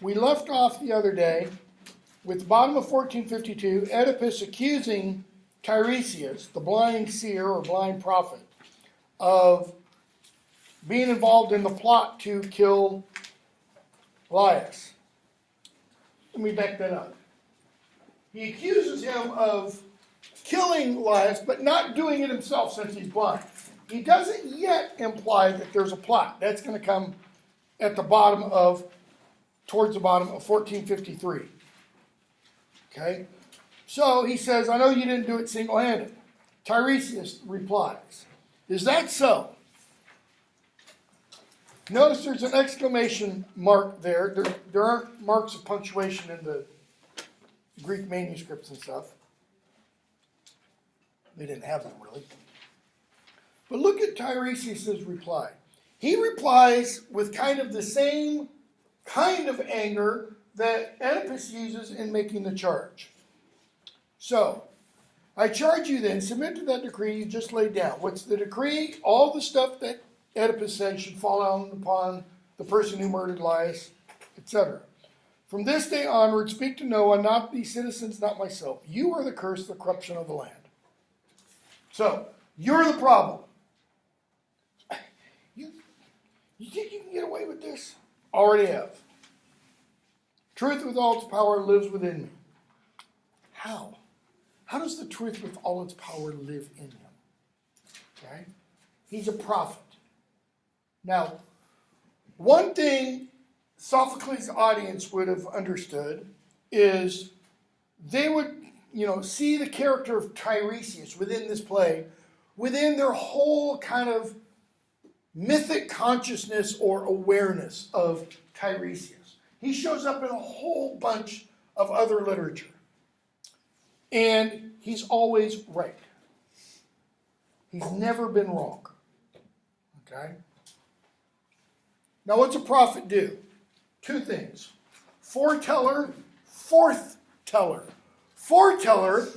we left off the other day with the bottom of 1452, Oedipus accusing Tiresias, the blind seer or blind prophet, of being involved in the plot to kill Laius. Let me back that up. He accuses him of killing Laius, but not doing it himself since he's blind. He doesn't yet imply that there's a plot. That's going to come at the bottom of, towards the bottom of 1453. Okay? So he says, I know you didn't do it single-handed. Tiresias replies, is that so? Notice there's an exclamation mark there. There aren't marks of punctuation in the Greek manuscripts and stuff. They didn't have them really. But look at Tiresias' reply. He replies with kind of the same kind of anger that Oedipus uses in making the charge. So, I charge you then, submit to that decree you just laid down. What's the decree? All the stuff that Oedipus said should fall down upon the person who murdered Laius, etc. From this day onward, speak to no one, not these citizens, not myself. You are the curse, the corruption of the land. So, you're the problem. You think you can get away with this? Already have. Truth with all its power lives within me. How? How does the truth with all its power live in him? Okay? He's a prophet. Now, one thing Sophocles' audience would have understood is they would, see the character of Tiresias within this play, within their whole kind of mythic consciousness or awareness of Tiresias. He shows up in a whole bunch of other literature. And he's always right. He's never been wrong. Okay? Now, what's a prophet do? Two things. Foreteller, forth-teller. Foreteller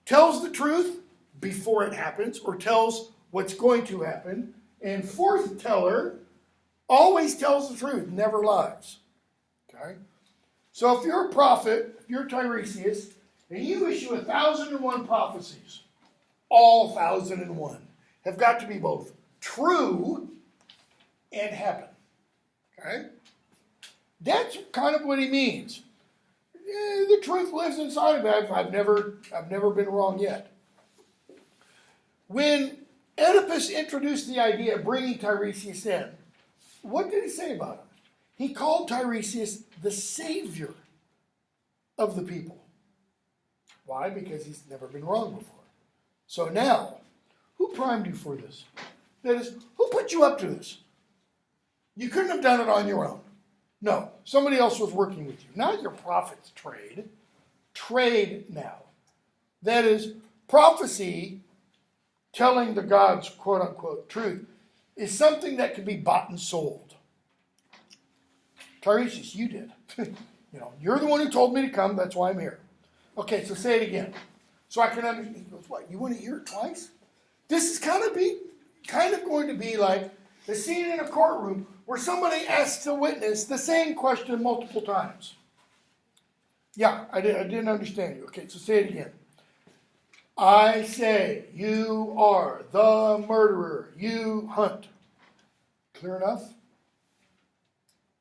tells the truth before it happens, or tells what's going to happen. And forth-teller always tells the truth, never lies. Okay? So if you're a prophet, if you're Tiresias, and you issue 1,001 prophecies, all 1,001 have got to be both true and happen. Okay? That's kind of what he means. The truth lives inside of me. I've never been wrong yet. When Oedipus introduced the idea of bringing Tiresias in, what did he say about him? He called Tiresias the savior of the people. Why? Because he's never been wrong before. So now, who primed you for this? That is, who put you up to this? You couldn't have done it on your own. No, somebody else was working with you. Not your prophet's trade. Trade now. That is, prophecy, telling the God's quote-unquote truth, is something that can be bought and sold. Tiresias, you did. You're the one who told me to come, that's why I'm here. Okay, so say it again. So I can understand. He goes, what, you want to hear it twice? This is kind of going to be like the scene in a courtroom where somebody asks a witness the same question multiple times. Yeah, I didn't understand you. Okay, so say it again. I say, you are the murderer. You hunt. Clear enough?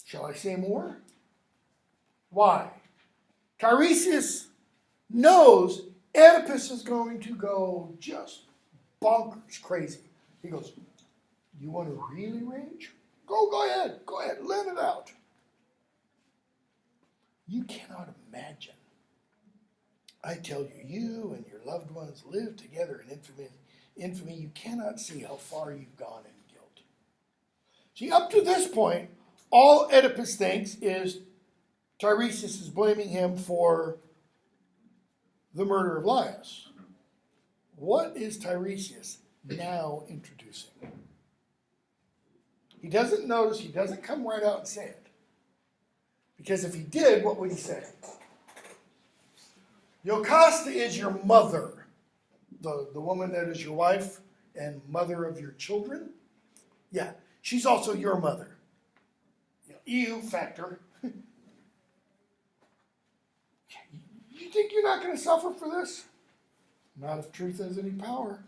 Shall I say more? Why? Tiresias knows Oedipus is going to go just bonkers crazy. He goes, you want to really rage? Go ahead, let it out. You cannot imagine. I tell you, you and your loved ones live together in infamy. You cannot see how far you've gone in guilt. See, up to this point, all Oedipus thinks is Tiresias is blaming him for the murder of Laius. What is Tiresias now introducing? He doesn't notice, he doesn't come right out and say it. Because if he did, what would he say? Jocasta is your mother, the woman that is your wife and mother of your children. Yeah, she's also your mother. EU factor. You think you're not going to suffer for this? Not if truth has any power.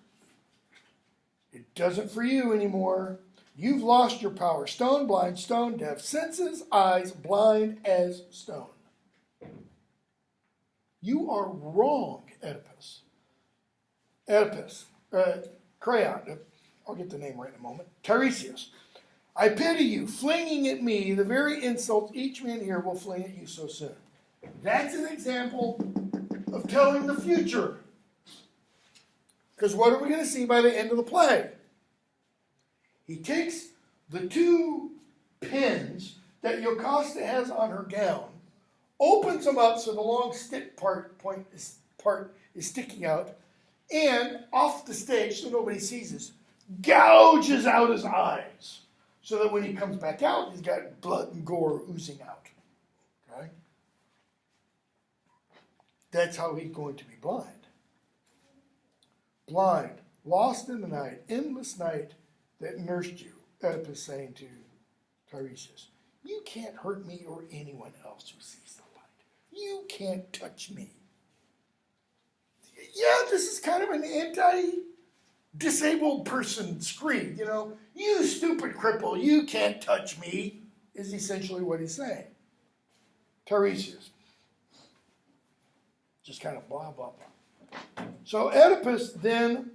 It doesn't for you anymore. You've lost your power. Stone blind, stone deaf, senses, eyes, blind as stone. You are wrong, Oedipus. Crayon. I'll get the name right in a moment. Tiresias. I pity you, flinging at me the very insults each man here will fling at you so soon. That's an example of telling the future. Because what are we going to see by the end of the play? He takes the two pins that Jocasta has on her gown, opens them up so the long stick part is sticking out, and off the stage, so nobody sees this, gouges out his eyes, so that when he comes back out, he's got blood and gore oozing out. Okay? That's how he's going to be blind. Blind, lost in the night, endless night that nursed you, Oedipus saying to Tiresias, you can't hurt me or anyone else who sees the light. You can't touch me. Yeah, this is kind of an anti-disabled person scream, you stupid cripple, you can't touch me, is essentially what he's saying. Tiresias, just kind of blah, blah, blah. So Oedipus then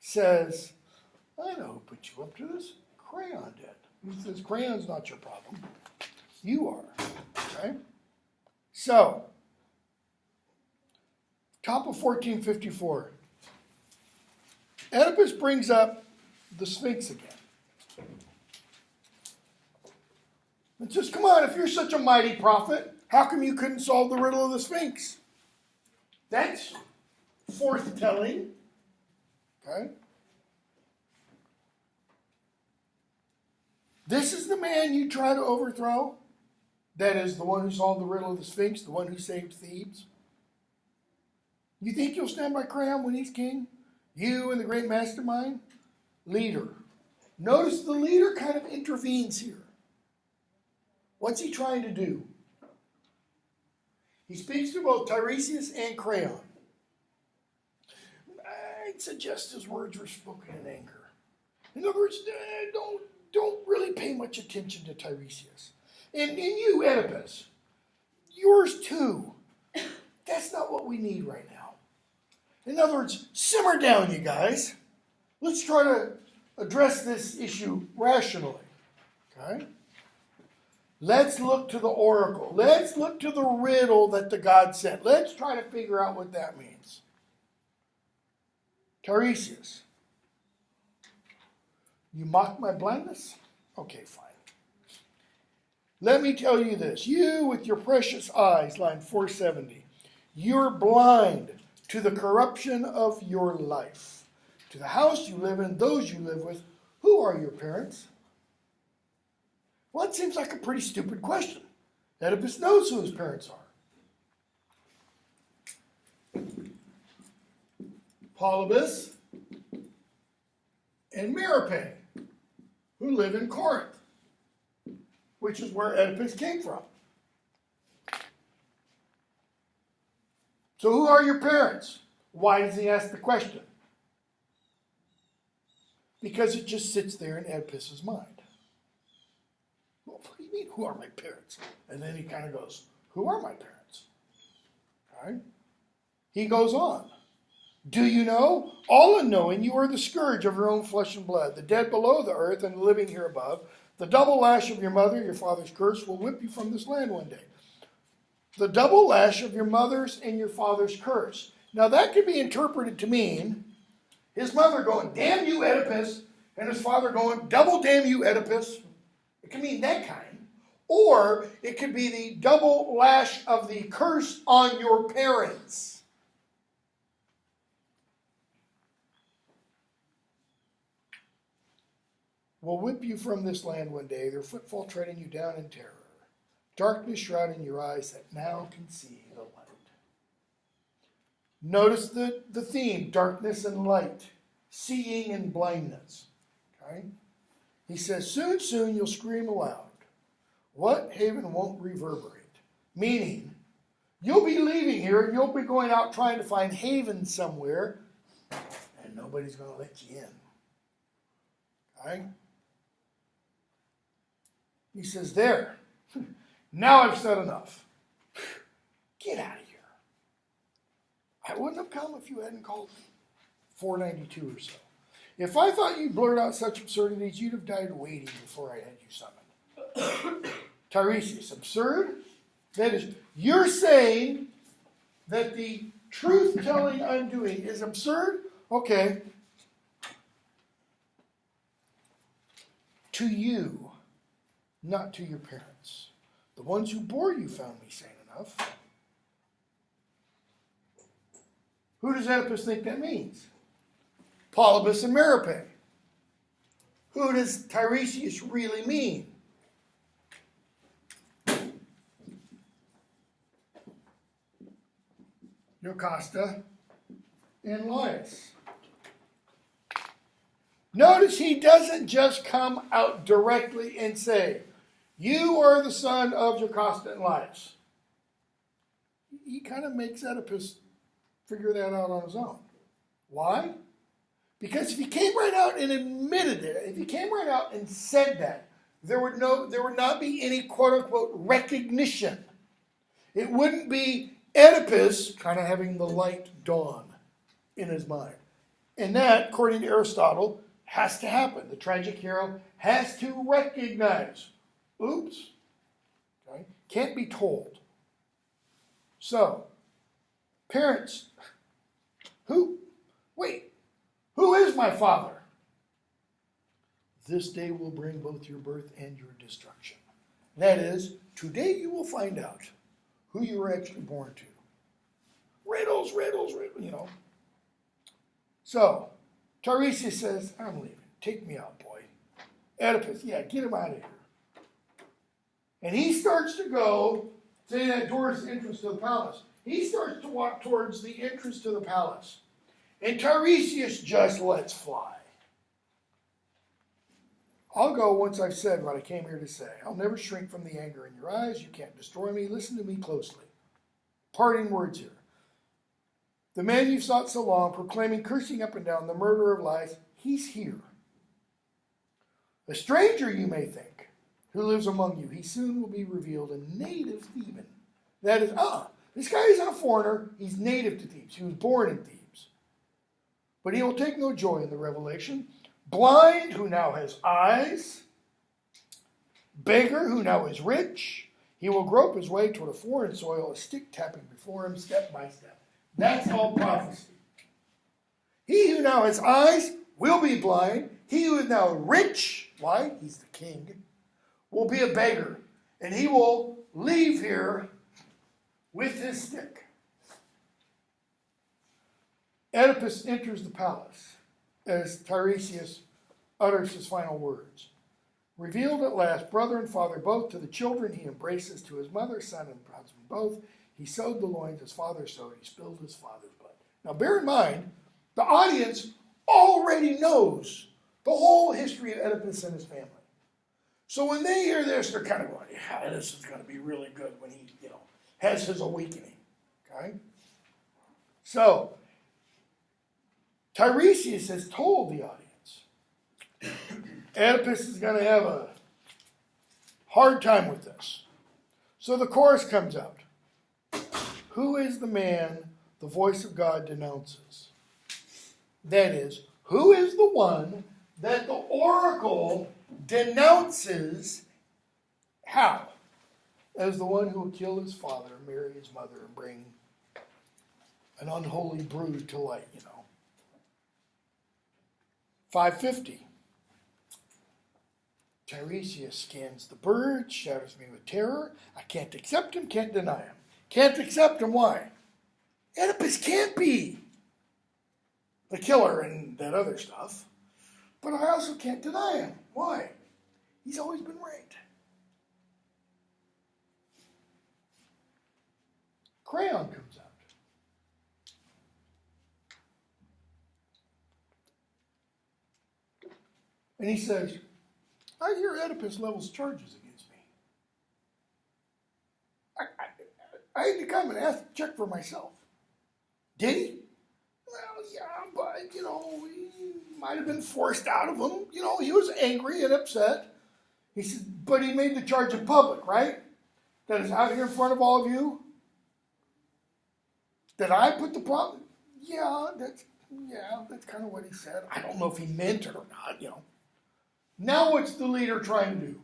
says, I know who put you up to this. Crayon did. He says, crayon's not your problem. You are. Okay? So, top of 1454. Oedipus brings up the Sphinx again. And says, come on, if you're such a mighty prophet, how come you couldn't solve the riddle of the Sphinx? That's forth-telling. Okay? This is the man you try to overthrow? That is the one who solved the riddle of the Sphinx, the one who saved Thebes? You think you'll stand by Crayon when he's king? You and the great mastermind? Leader. Notice the leader kind of intervenes here. What's he trying to do? He speaks to both Tiresias and Crayon. I'd suggest his words were spoken in anger. In other words, don't really pay much attention to Tiresias. And you, Oedipus, yours too. That's not what we need right now. In other words, simmer down, you guys. Let's try to address this issue rationally. Okay? Let's look to the oracle. Let's look to the riddle that the god sent. Let's try to figure out what that means. Tiresias, you mock my blindness? Okay, fine. Let me tell you this. You with your precious eyes, line 470, you're blind to the corruption of your life, to the house you live in, those you live with. Who are your parents? Well, it seems like a pretty stupid question. Oedipus knows who his parents are. Polybus and Merope, who live in Corinth, which is where Oedipus came from. So who are your parents? Why does he ask the question? Because it just sits there in Oedipus's mind. Well, what do you mean, who are my parents? And then he kind of goes, who are my parents? All right? He goes on. Do you know? All unknowing, you are the scourge of your own flesh and blood, the dead below the earth and the living here above. The double lash of your mother, your father's curse, will whip you from this land one day. The double lash of your mother's and your father's curse. Now that could be interpreted to mean his mother going, damn you, Oedipus, and his father going, double damn you, Oedipus. It can mean that kind. Or it could be the double lash of the curse on your parents. Will whip you from this land one day, their footfall treading you down in terror. Darkness shrouding your eyes that now can see the light. Notice the theme, darkness and light, seeing and blindness. Okay? He says, soon, soon you'll scream aloud. What haven won't reverberate? Meaning, You'll be leaving here and you'll be going out trying to find haven somewhere, and nobody's going to let you in. Okay? He says, there. Now I've said enough. Get out of here. I wouldn't have come if you hadn't called me. 492 or so. If I thought you blurted out such absurdities, you'd have died waiting before I had you summoned. Tiresias, absurd? That is, you're saying that the truth-telling I'm doing is absurd? Okay. To you, not to your parents. The ones who bore you found me sane enough. Who does Oedipus think that means? Polybus and Merope. Who does Tiresias really mean? Jocasta and Laius. Notice he doesn't just come out directly and say, you are the son of Jocasta and Laius. He kind of makes Oedipus figure that out on his own. Why? Because if he came right out and admitted it, if he came right out and said that, there would not be any quote-unquote recognition. It wouldn't be Oedipus kind of having the light dawn in his mind. And that, according to Aristotle, has to happen. The tragic hero has to recognize. Oops. Okay? Can't be told. So, parents, who is my father? This day will bring both your birth and your destruction. That is, today you will find out who you were actually born to. Riddles, you know. So, Tiresias says, I'm leaving. Take me out, boy. Oedipus, yeah, get him out of here. And he starts to go, say that towards the entrance to the palace. He starts to walk towards the entrance to the palace. And Tiresias just lets fly. I'll go once I've said what I came here to say. I'll never shrink from the anger in your eyes. You can't destroy me. Listen to me closely. Parting words here. The man you've sought so long, proclaiming, cursing up and down, the murderer of lies, he's here. A stranger, you may think, who lives among you, he soon will be revealed a native Theban. That is, this guy isn't a foreigner. He's native to Thebes. He was born in Thebes. But he will take no joy in the revelation. Blind, who now has eyes. Beggar, who now is rich. He will grope his way toward a foreign soil, a stick tapping before him step by step. That's all prophecy. He who now has eyes will be blind. He who is now rich, why? He's the king, will be a beggar. And he will leave here with his stick. Oedipus enters the palace as Tiresias utters his final words. Revealed at last, brother and father both, to the children he embraces, to his mother, son, and husband both. He sowed the loins his father sowed. He spilled his father's blood. Now bear in mind, the audience already knows the whole history of Oedipus and his family. So when they hear this, they're kind of going, yeah, this is going to be really good when he, has his awakening. Okay? So, Tiresias has told the audience, Oedipus is going to have a hard time with this. So the chorus comes out. Who is the man the voice of God denounces? That is, who is the one that the oracle denounces how? As the one who will kill his father, marry his mother, and bring an unholy brood to light, 550. Tiresias scans the birds, shatters me with terror. I can't accept him, can't deny him. Can't accept him, why? Oedipus can't be the killer and that other stuff. But I also can't deny him. Why? He's always been right. Crayon comes out. And he says, I hear Oedipus levels charges against me. I had to come and ask, check for myself. Did he? Well, yeah, but, he might have been forced out of him. He was angry and upset. He said, but he made the charge in public, right? That is out here in front of all of you. Did I put the problem? Yeah, that's kind of what he said. I don't know if he meant it or not, Now what's the leader trying to do?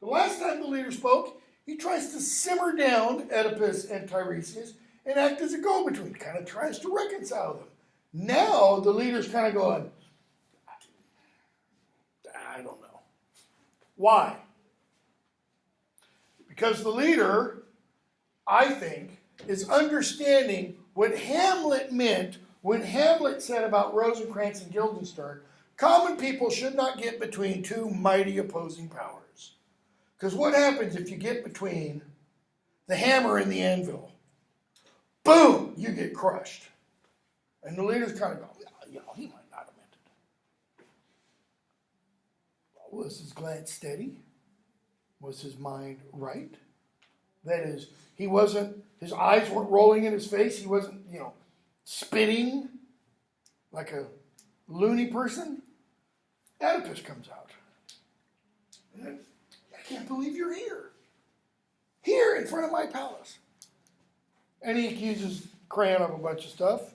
The last time the leader spoke, he tries to simmer down Oedipus and Tiresias and act as a go-between, kind of tries to reconcile them. Now the leader's kind of going, I don't know. Why? Because the leader, I think, is understanding what Hamlet meant when Hamlet said about Rosencrantz and Guildenstern, common people should not get between two mighty opposing powers. Because what happens if you get between the hammer and the anvil? Boom! You get crushed. And the leaders kind of go, he might not have meant it. Was his glance steady? Was his mind right? That is, his eyes weren't rolling in his face. He wasn't, spitting like a loony person. Oedipus comes out. I can't believe you're here. Here in front of my palace. And he accuses Creon of a bunch of stuff.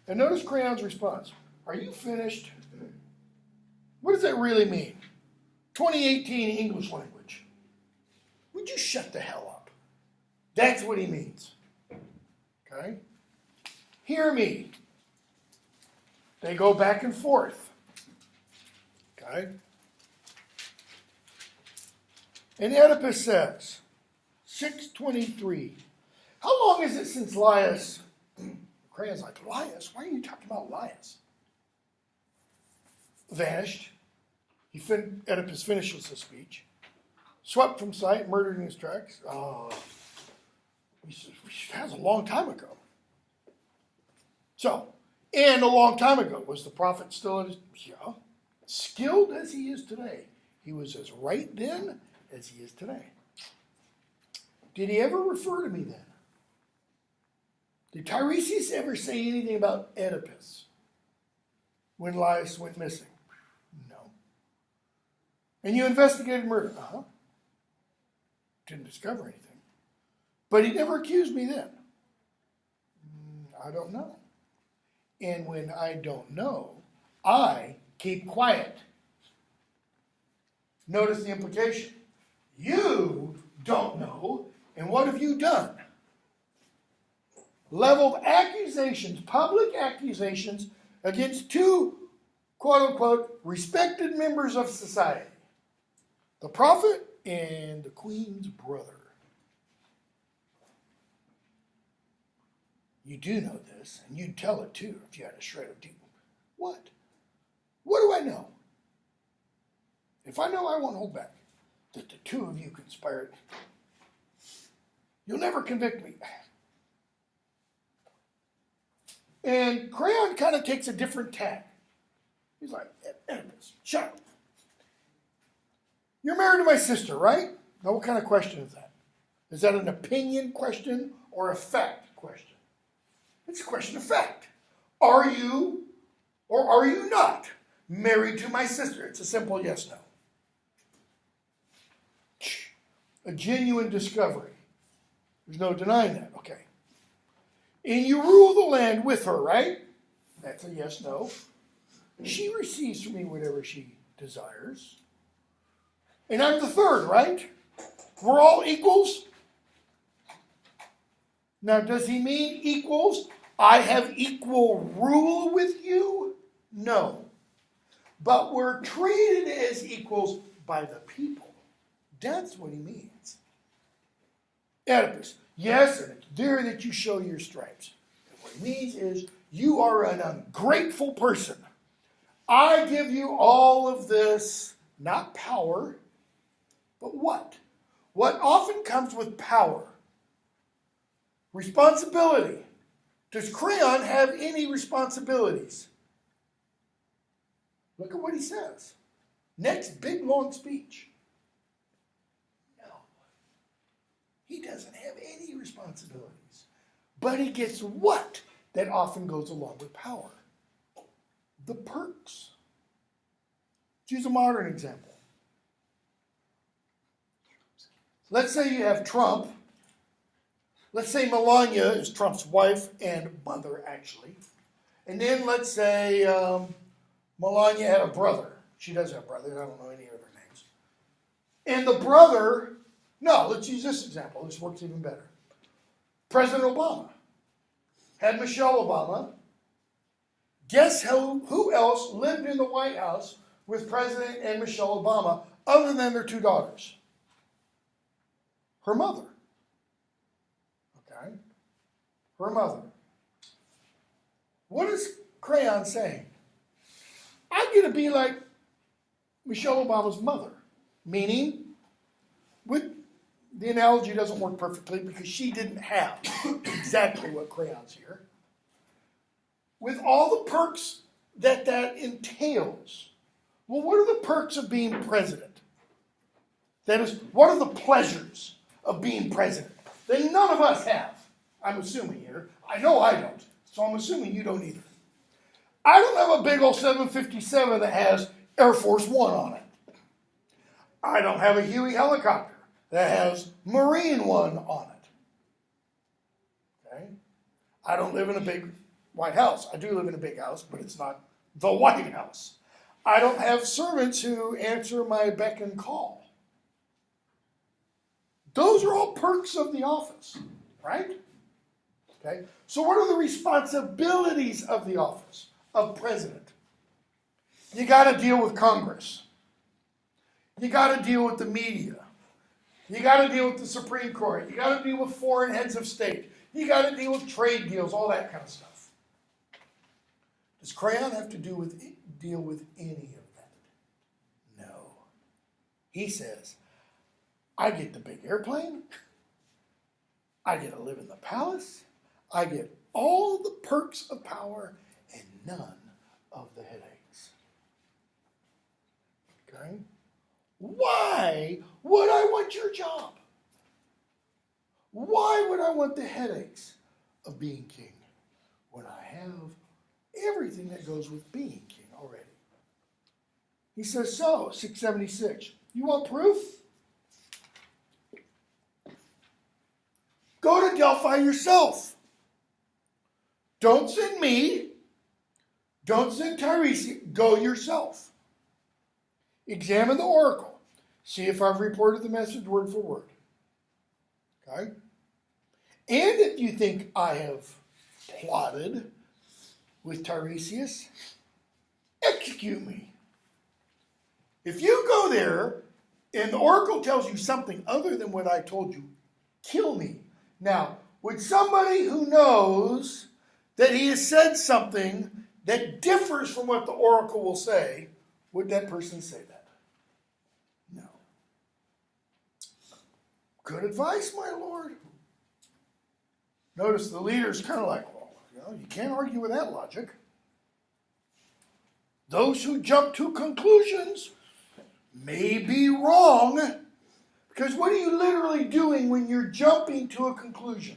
And notice Creon's response. Are you finished? What does that really mean? 2018 English language. Would you shut the hell up? That's what he means. Okay? Hear me. They go back and forth. Okay? And Oedipus says, 623. How long is it since Laius? Creon's like, Laius? Why are you talking about Laius? Vanished. Oedipus finishes the speech. Swept from sight, murdered in his tracks. That was a long time ago. So, and a long time ago, was the prophet still at his, skilled as he is today. He was as right then as he is today. Did he ever refer to me then? Did Tiresias ever say anything about Oedipus when Laius went missing? No. And you investigated murder? Uh-huh. Didn't discover anything. But he never accused me then. I don't know. And when I don't know, I keep quiet. Notice the implication. You don't know, and what have you done? Leveled accusations, public accusations, against two, quote-unquote, respected members of society. The prophet and the queen's brother. You do know this, and you'd tell it too if you had a shred of deep. What? What do I know? If I know, I won't hold back. That the two of you conspired. You'll never convict me. And Creon kind of takes a different tack. He's like, Oedipus, shut up. You're married to my sister, right? Now, what kind of question is that? Is that an opinion question or a fact question? It's a question of fact. Are you or are you not married to my sister? It's a simple yes, no. A genuine discovery. There's no denying that. Okay. And you rule the land with her, right? That's a yes, no. She receives from me whatever she desires. And I'm the third, right? We're all equals. Now, does he mean equals? I have equal rule with you? No. But we're treated as equals by the people. That's what he means. Oedipus, yes, and it's there that you show your stripes. And what he means is you are an ungrateful person. I give you all of this, not power, but what? What often comes with power? Responsibility. Does Creon have any responsibilities? Look at what he says. Next big long speech. No. He doesn't have any responsibility. responsibilities. But he gets what that often goes along with power? The perks. Let's use a modern example. Let's say you have Trump. Let's say Melania is Trump's wife and mother, actually. And then let's say Melania had a brother. She does have brothers. I don't know any of their names. And the brother, no, let's use this example. This works even better. President Obama had Michelle Obama. Guess who else lived in the White House with President and Michelle Obama other than their two daughters? Her mother. Okay? Her mother. What is Crayon saying? I get to be like Michelle Obama's mother. Meaning, with the analogy doesn't work perfectly because she didn't have exactly what Crayon's here. With all the perks that entails. Well, what are the perks of being president? That is, what are the pleasures of being president that none of us have? I'm assuming here. I know I don't. So I'm assuming you don't either. I don't have a big old 757 that has Air Force One on it. I don't have a Huey helicopter that has Marine One on it. Okay? I don't live in a big White House. I do live in a big house, but it's not the White House. I don't have servants who answer my beck and call. Those are all perks of the office, right? Okay? So what are the responsibilities of the office of president? You got to deal with Congress. You got to deal with the media. You got to deal with the Supreme Court. You got to deal with foreign heads of state. You got to deal with trade deals, all that kind of stuff. Does Crayon have to deal with any of that? No. He says, I get the big airplane. I get to live in the palace. I get all the perks of power and none of the headaches. Okay? Why would I want your job? Why would I want the headaches of being king when I have everything that goes with being king already? He says, so, 676. You want proof? Go to Delphi yourself. Don't send me. Don't send Tiresias. Go yourself. Examine the oracle. See if I've reported the message word for word. Okay? And if you think I have plotted with Tiresias, execute me. If you go there and the oracle tells you something other than what I told you, kill me. Now, would somebody who knows that he has said something that differs from what the oracle will say, would that person say that? No. Good advice, my lord. Notice the leader's kind of like, well, you can't argue with that logic. Those who jump to conclusions may be wrong, because what are you literally doing when you're jumping to a conclusion?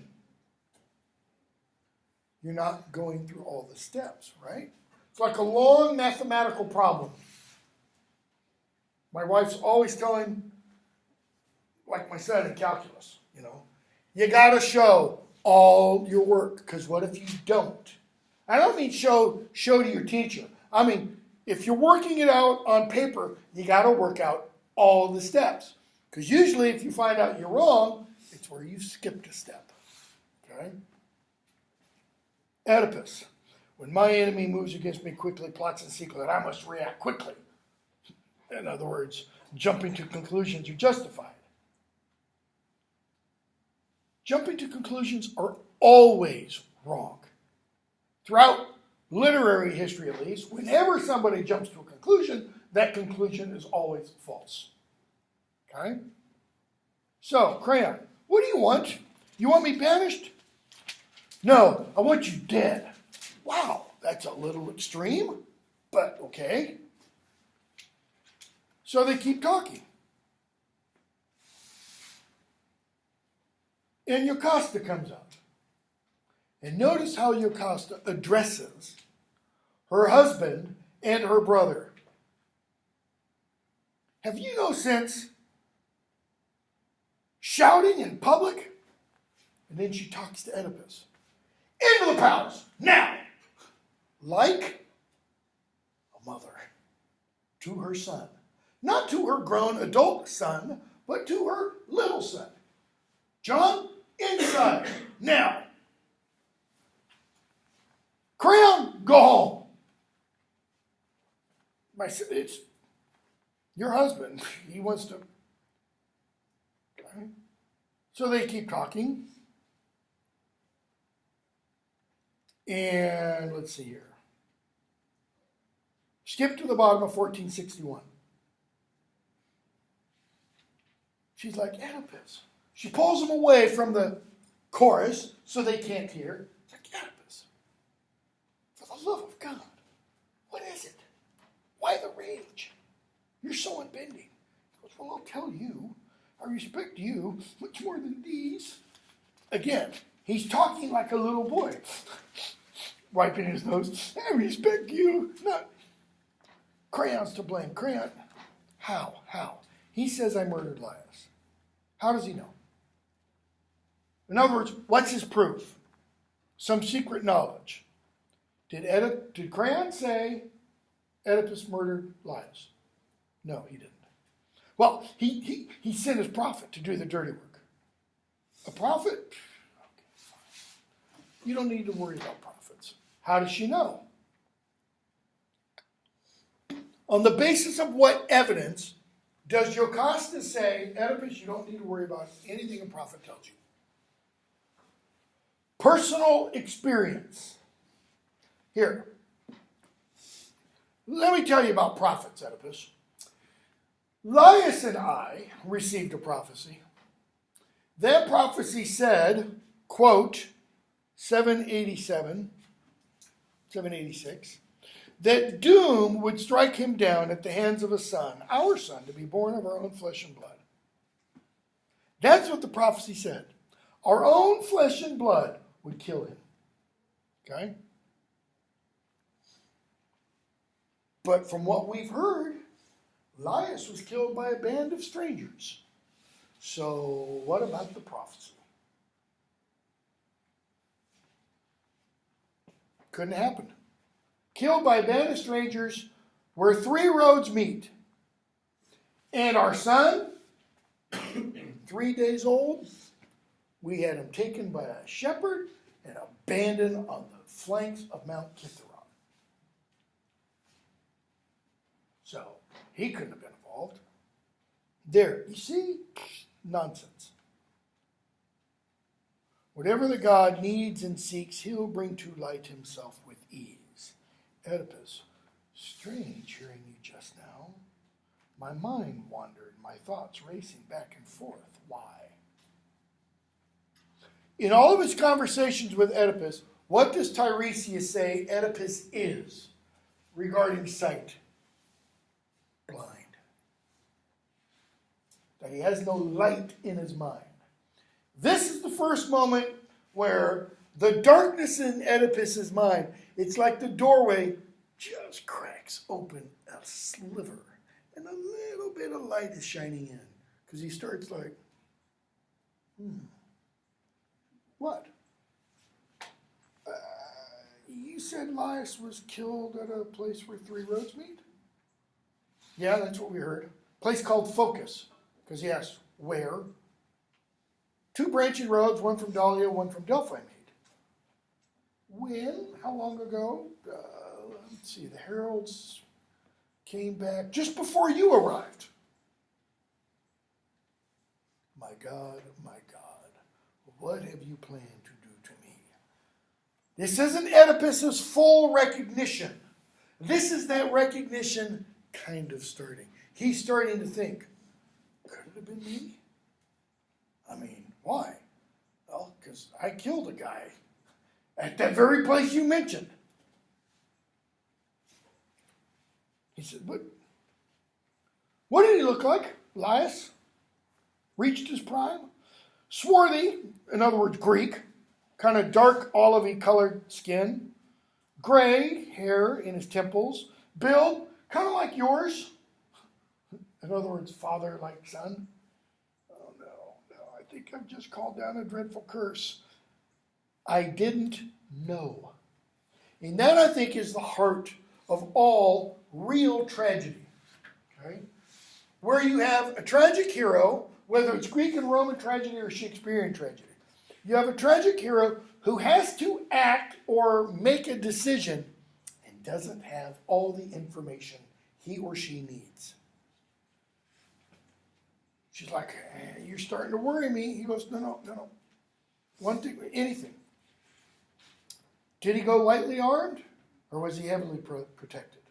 You're not going through all the steps, right? It's like a long mathematical problem. My wife's always telling, like my son in calculus, you got to show all your work, because what if you don't? I don't mean show to your teacher. I mean, if you're working it out on paper, you got to work out all the steps. Because usually if you find out you're wrong, it's where you've skipped a step. Okay? Oedipus. When my enemy moves against me quickly, plots in secret, I must react quickly. In other words, jumping to conclusions are justified. Jumping to conclusions are always wrong. Throughout literary history, at least, whenever somebody jumps to a conclusion, that conclusion is always false. Okay? So, Crayon, what do you want? You want me banished? No, I want you dead. Wow, that's a little extreme, but okay. So they keep talking. And Jocasta comes out. And notice how Jocasta addresses her husband and her brother. Have you no sense? Shouting in public. And then she talks to Oedipus. Into the palace, now! Like a mother to her son. Not to her grown adult son, but to her little son. John, inside, now! Crayon, go home. It's your husband. He wants to. Okay. So they keep talking. And let's see here. Skip to the bottom of 1461. She's like, Oedipus. She pulls him away from the chorus so they can't hear. It's like, Oedipus, for the love of God, what is it? Why the rage? You're so unbending. He goes, well, I'll tell you. I respect you much more than these. Again, he's talking like a little boy. Wiping his nose. I respect you. Not Crayon's to blame. Crayon. How? He says I murdered Laius. How does he know? In other words, what's his proof? Some secret knowledge. Did Crayon say Oedipus murdered Laius? No, he didn't. Well, he sent his prophet to do the dirty work. A prophet? Okay, fine. You don't need to worry about prophets. How does she know? On the basis of what evidence does Jocasta say, Oedipus, you don't need to worry about anything a prophet tells you? Personal experience. Here. Let me tell you about prophets, Oedipus. Laius and I received a prophecy. That prophecy said, quote, 786, that doom would strike him down at the hands of a son, our son, to be born of our own flesh and blood. That's what the prophecy said. Our own flesh and blood would kill him. Okay? But from what we've heard, Laius was killed by a band of strangers. So what about the prophecy? Couldn't happen. Killed by a band of strangers where 3 roads meet. And our son, 3 days old, we had him taken by a shepherd and abandoned on the flanks of Mount Kithaeron. So he couldn't have been involved. There, you see? Nonsense. Whatever the god needs and seeks, he'll bring to light himself with ease. Oedipus, strange hearing you just now. My mind wandered, my thoughts racing back and forth. Why? In all of his conversations with Oedipus, what does Tiresias say Oedipus is regarding sight? Blind. That he has no light in his mind. This is the first moment where the darkness in Oedipus's mind, it's like the doorway just cracks open a sliver and a little bit of light is shining in. Because he starts like, what? You said Laius was killed at a place where 3 roads meet? Yeah, that's what we heard. Place called Focus. Because he asked, where? 2 branching roads, one from Dahlia, one from Delphi meet. When? How long ago? Let's see, the heralds came back just before you arrived. My God, what have you planned to do to me? This isn't Oedipus's full recognition. This is that recognition kind of starting. He's starting to think, could it have been me? I mean, why? Well, because I killed a guy at that very place you mentioned. He said, but what did he look like? Laius reached his prime? Swarthy, in other words, Greek, kind of dark olivey colored skin, gray hair in his temples, build kind of like yours. In other words, father like son. Oh no, I think I've just called down a dreadful curse. I didn't know. And that, I think, is the heart of all real tragedy. Okay? Where you have a tragic hero, whether it's Greek and Roman tragedy or Shakespearean tragedy. You have a tragic hero who has to act or make a decision and doesn't have all the information he or she needs. She's like, you're starting to worry me. He goes, no. One thing, anything. Did he go lightly armed or was he heavily protected?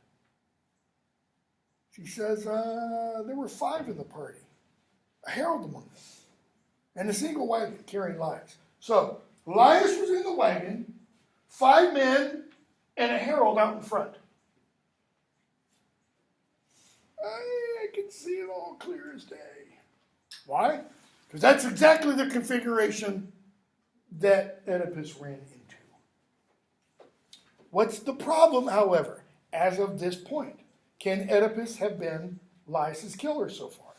She says, there were 5 in the party, a herald among them, and a single wagon carrying Laius. So, Laius was in the wagon, 5 men, and a herald out in front. I can see it all clear as day. Why? Because that's exactly the configuration that Oedipus ran into. What's the problem, however, as of this point? Can Oedipus have been Laius' killer so far?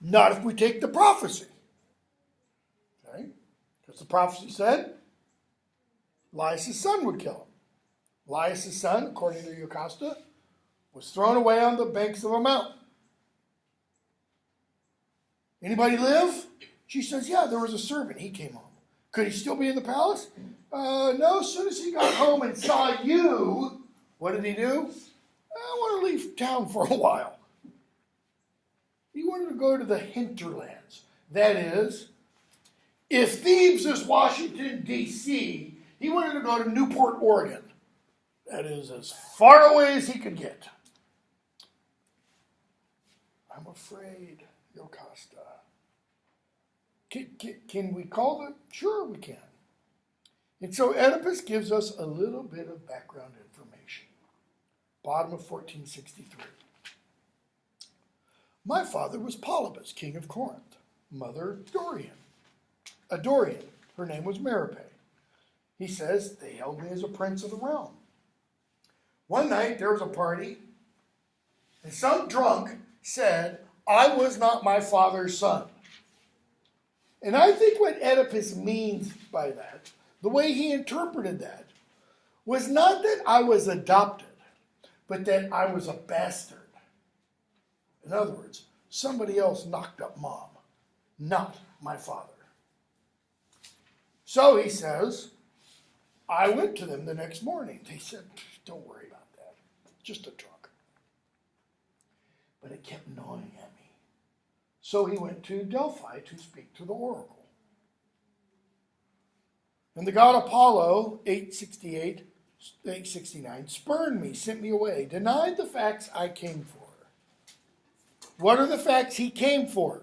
Not if we take the prophecy. Okay? Because the prophecy said Laius' son would kill him. Laius' son, according to Jocasta, was thrown away on the banks of a mountain. Anybody live? She says, yeah, there was a servant. He came home. Could he still be in the palace? No, as soon as he got home and saw you, what did he do? I want to leave town for a while. He wanted to go to the hinterlands. That is, if Thebes is Washington, D.C., he wanted to go to Newport, Oregon. That is as far away as he could get. I'm afraid, Jocasta. Can we call them? Sure, we can. And so Oedipus gives us a little bit of background information. Bottom of 1463. My father was Polybus, king of Corinth. Mother, Dorian. A Dorian. Her name was Merope. He says, they held me as a prince of the realm. One night there was a party, and some drunk said, I was not my father's son. And I think what Oedipus means by that, the way he interpreted that, was not that I was adopted, but that I was a bastard. In other words, somebody else knocked up mom, not my father. So he says, I went to them the next morning. They said, don't worry about that. Just a drunk. But it kept gnawing at me. So he went to Delphi to speak to the oracle. And the god Apollo, 869, spurned me, sent me away, denied the facts I came for. What are the facts he came for?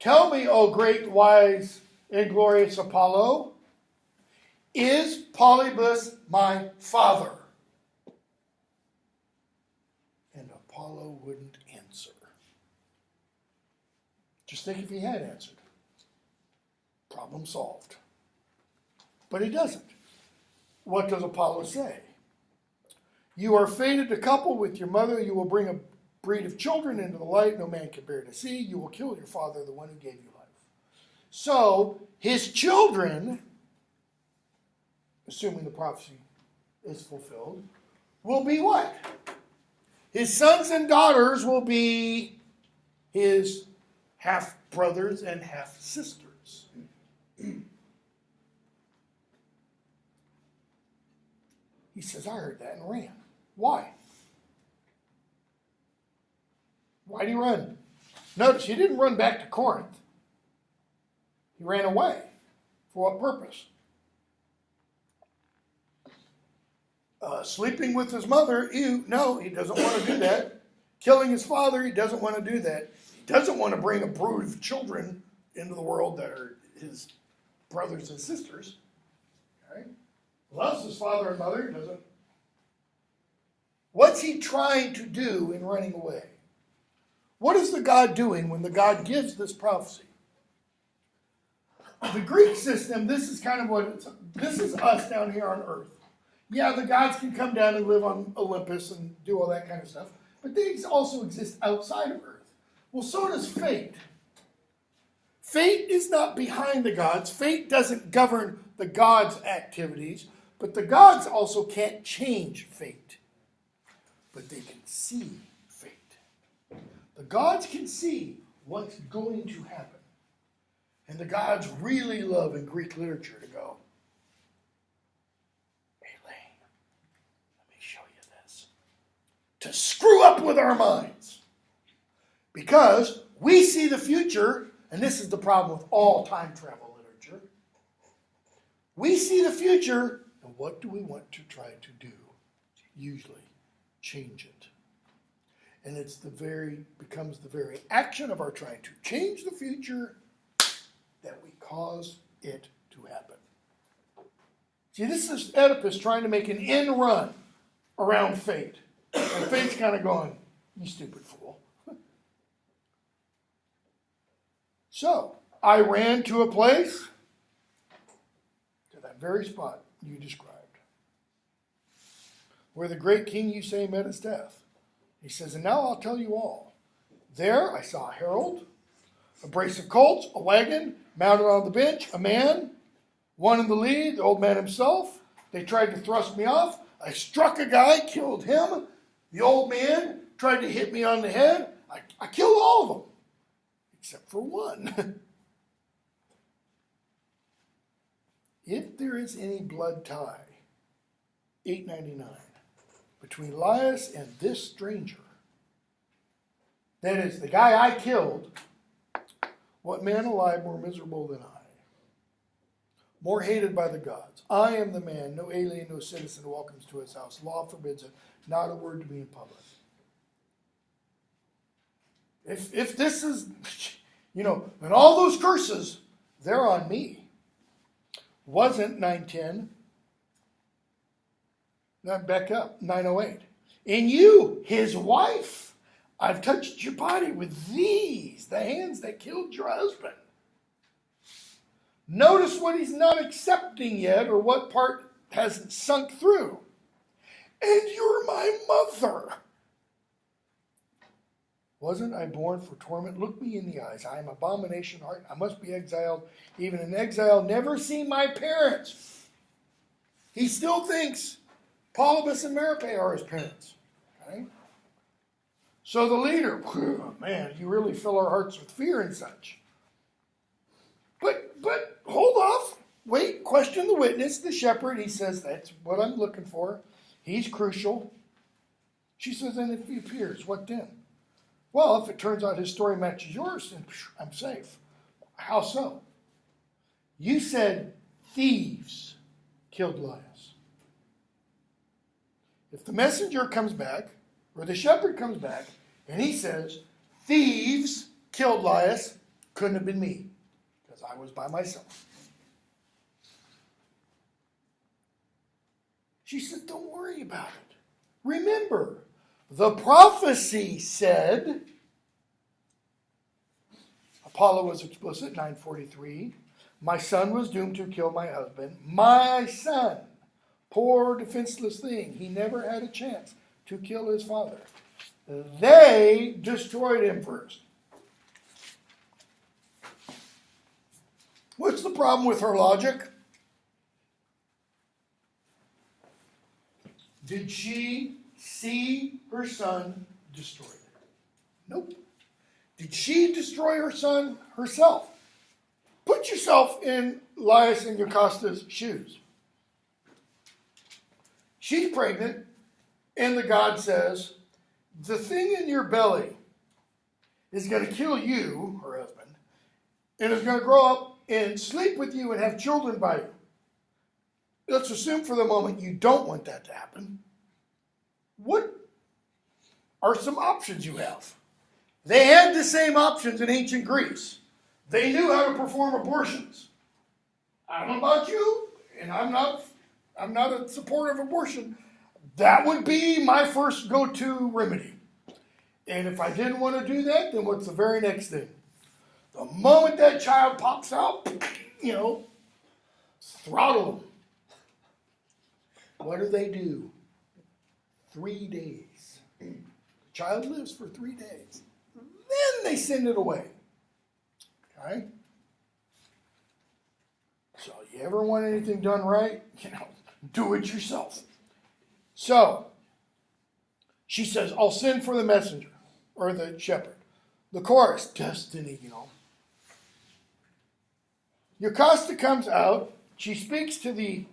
Tell me, O great, wise, and glorious Apollo, is Polybus my father? And Apollo wouldn't answer. Just think if he had answered. Problem solved. But he doesn't. What does Apollo say? You are fated to couple with your mother. You will bring a breed of children into the light no man can bear to see. You will kill your father, the one who gave you life. So, his children, assuming the prophecy is fulfilled, will be what? His sons and daughters will be his half-brothers and half-sisters. He says, I heard that and ran. Why? Why did he run? Notice, he didn't run back to Corinth. He ran away. For what purpose? Sleeping with his mother, no, he doesn't want to do that. Killing his father, he doesn't want to do that. He doesn't want to bring a brood of children into the world that are his brothers and sisters. Okay? Loves his father and mother, he doesn't. What's he trying to do in running away? What is the God doing when the God gives this prophecy? The Greek system, this is kind of this is us down here on earth. Yeah, the gods can come down and live on Olympus and do all that kind of stuff, but they also exist outside of earth. Well, so does fate. Fate is not behind the gods. Fate doesn't govern the gods' activities, but the gods also can't change fate. But they can see fate. The gods can see what's going to happen. And the gods really love in Greek literature to go, Elaine, let me show you this. To screw up with our minds. Because we see the future, and this is the problem with all time travel literature. We see the future, and what do we want to try to do? Usually, change it. And becomes the very action of our trying to change the future that we cause it to happen. See, this is Oedipus trying to make an end run around fate. And fate's kind of going, you stupid fool. So, I ran to a place, to that very spot you described, where the great king you say met his death. He says, and now I'll tell you all. There I saw a herald, a brace of colts, a wagon, mounted on the bench, a man, one in the lead, the old man himself. They tried to thrust me off. I struck a guy, killed him. The old man tried to hit me on the head. I killed all of them, except for one. If there is any blood tie, $8.99, between Laius and this stranger, that is, the guy I killed, what man alive more miserable than I? More hated by the gods. I am the man, no alien, no citizen welcomes to his house. Law forbids it, not a word to me in public. If this is, and all those curses, they're on me. Wasn't 910. Now back up, 908. And you, his wife, I've touched your body with these, the hands that killed your husband. Notice what he's not accepting yet, or what part hasn't sunk through. And you're my mother. Wasn't I born for torment? Look me in the eyes. I am abomination heart. I must be exiled. Even in exile, never see my parents. He still thinks Polybus and Merope are his parents. Okay? So the leader, man, you really fill our hearts with fear and such. But hold off. Wait, question the witness, the shepherd. He says, that's what I'm looking for. He's crucial. She says, and if he appears, what then? Well, if it turns out his story matches yours, then I'm safe. How so? You said thieves killed Laius. If the messenger comes back, or the shepherd comes back, and he says, thieves killed Laius, couldn't have been me, because I was by myself. She said, don't worry about it. Remember, the prophecy said, Apollo was explicit, 943, my son was doomed to kill my husband. My son, poor defenseless thing, he never had a chance to kill his father. They destroyed him first. What's the problem with her logic? Did she see her son destroyed? Nope. Did she destroy her son herself? Put yourself in Laius and Yocasta's shoes. She's pregnant, and the God says, the thing in your belly is going to kill you, her husband, and is going to grow up and sleep with you and have children by you. Let's assume for the moment you don't want that to happen. What are some options you have? They had the same options in ancient Greece. They knew how to perform abortions. I don't know about you, and I'm not a supporter of abortion. That would be my first go-to remedy. And if I didn't want to do that, then what's the very next thing? The moment that child pops out, throttle them. What do? 3 days. The child lives for 3 days. Then they send it away. Okay? So you ever want anything done right? Do it yourself. So, she says, I'll send for the messenger, or the shepherd. The chorus, destiny, Yocasta comes out. She speaks to the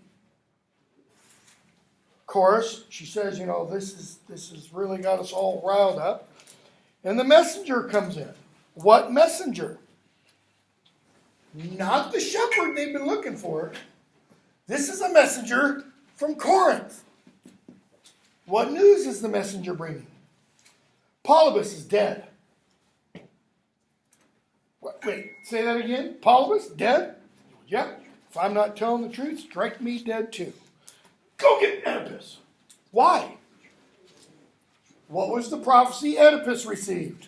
chorus. She says, this has really got us all riled up. And the messenger comes in. What messenger? Not the shepherd they've been looking for. This is a messenger from Corinth. What news is the messenger bringing? Polybus is dead. Wait, say that again? Polybus, dead? Yep. If I'm not telling the truth, strike me dead too. Go get Oedipus. Why? What was the prophecy Oedipus received?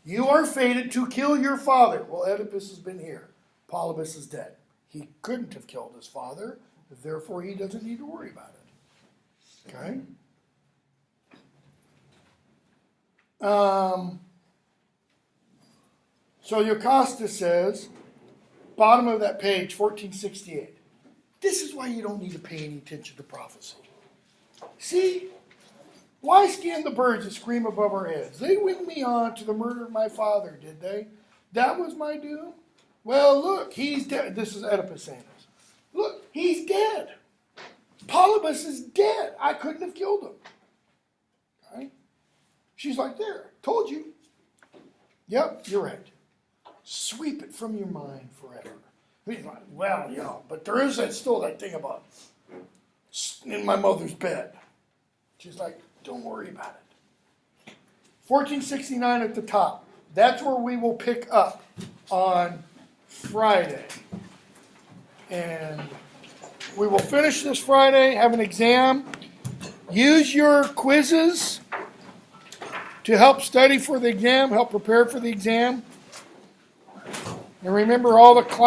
You are fated to kill your father. Well, Oedipus has been here. Polybus is dead. He couldn't have killed his father, therefore he doesn't need to worry about it. Okay? So Yocasta says, bottom of that page, 1468. This is why you don't need to pay any attention to prophecy. See? Why scan the birds that scream above our heads? They winged me on to the murder of my father, did they? That was my doom? Well, look, he's dead. This is Oedipus saying this. Look, he's dead. Polybus is dead. I couldn't have killed him. Okay? She's like, there, told you. Yep, you're right. Sweep it from your mind forever. He's like, well, but there is still that thing about in my mother's bed. She's like, don't worry about it. 1469 at the top. That's where we will pick up on Friday. And we will finish this Friday, have an exam. Use your quizzes to help study for the exam, help prepare for the exam. And remember all the class.